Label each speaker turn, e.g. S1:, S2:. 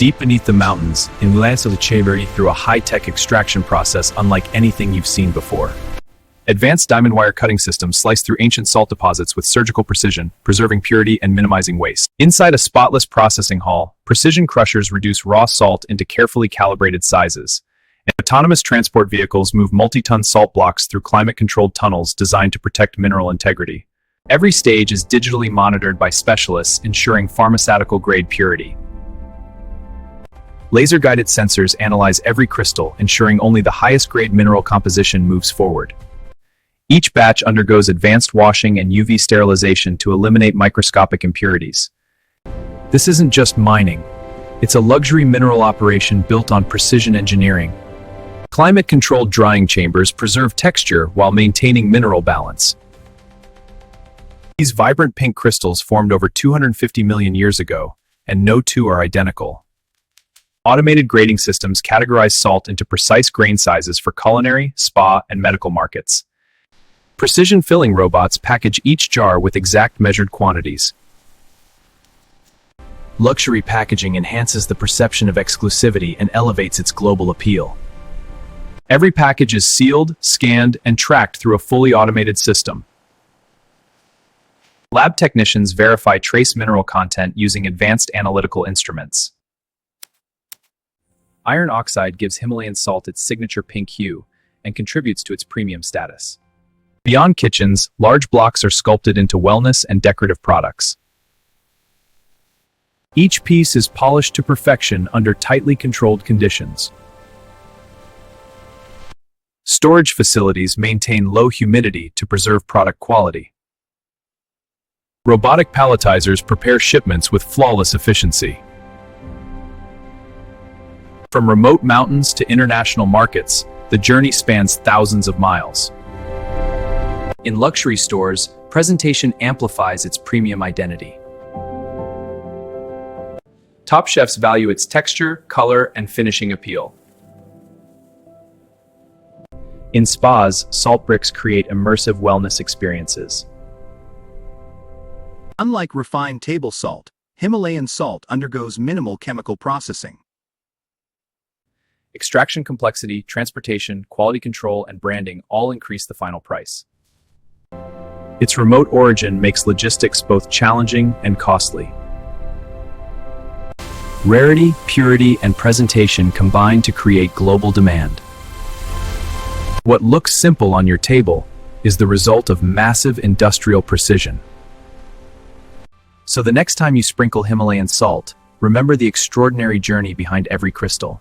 S1: Deep beneath the mountains, Himalayan through a high-tech extraction process unlike anything you've seen before. Advanced diamond wire cutting systems slice through ancient salt deposits with surgical precision, preserving purity and minimizing waste. Inside a spotless processing hall, precision crushers reduce raw salt into carefully calibrated sizes. And autonomous transport vehicles move multi-ton salt blocks through climate-controlled tunnels designed to protect mineral integrity. Every stage is digitally monitored by specialists, ensuring pharmaceutical-grade purity. Laser-guided sensors analyze every crystal, ensuring only the highest-grade mineral composition moves forward. Each batch undergoes advanced washing and UV sterilization to eliminate microscopic impurities. This isn't just mining. It's a luxury mineral operation built on precision engineering. Climate-controlled drying chambers preserve texture while maintaining mineral balance. These vibrant pink crystals formed over 250 million years ago, and no two are identical. Automated grading systems categorize salt into precise grain sizes for culinary, spa, and medical markets. Precision filling robots package each jar with exact measured quantities. Luxury packaging enhances the perception of exclusivity and elevates its global appeal. Every package is sealed, scanned, and tracked through a fully automated system. Lab technicians verify trace mineral content using advanced analytical instruments. Iron oxide gives Himalayan salt its signature pink hue and contributes to its premium status. Beyond kitchens, large blocks are sculpted into wellness and decorative products. Each piece is polished to perfection under tightly controlled conditions. Storage facilities maintain low humidity to preserve product quality. Robotic palletizers prepare shipments with flawless efficiency. From remote mountains to international markets, the journey spans thousands of miles. In luxury stores, presentation amplifies its premium identity. Top chefs value its texture, color, and finishing appeal. In spas, salt bricks create immersive wellness experiences.
S2: Unlike refined table salt, Himalayan salt undergoes minimal chemical processing.
S1: Extraction complexity, transportation, quality control, and branding all increase the final price. Its remote origin makes logistics both challenging and costly. Rarity, purity, and presentation combine to create global demand. What looks simple on your table is the result of massive industrial precision. So the next time you sprinkle Himalayan salt, remember the extraordinary journey behind every crystal.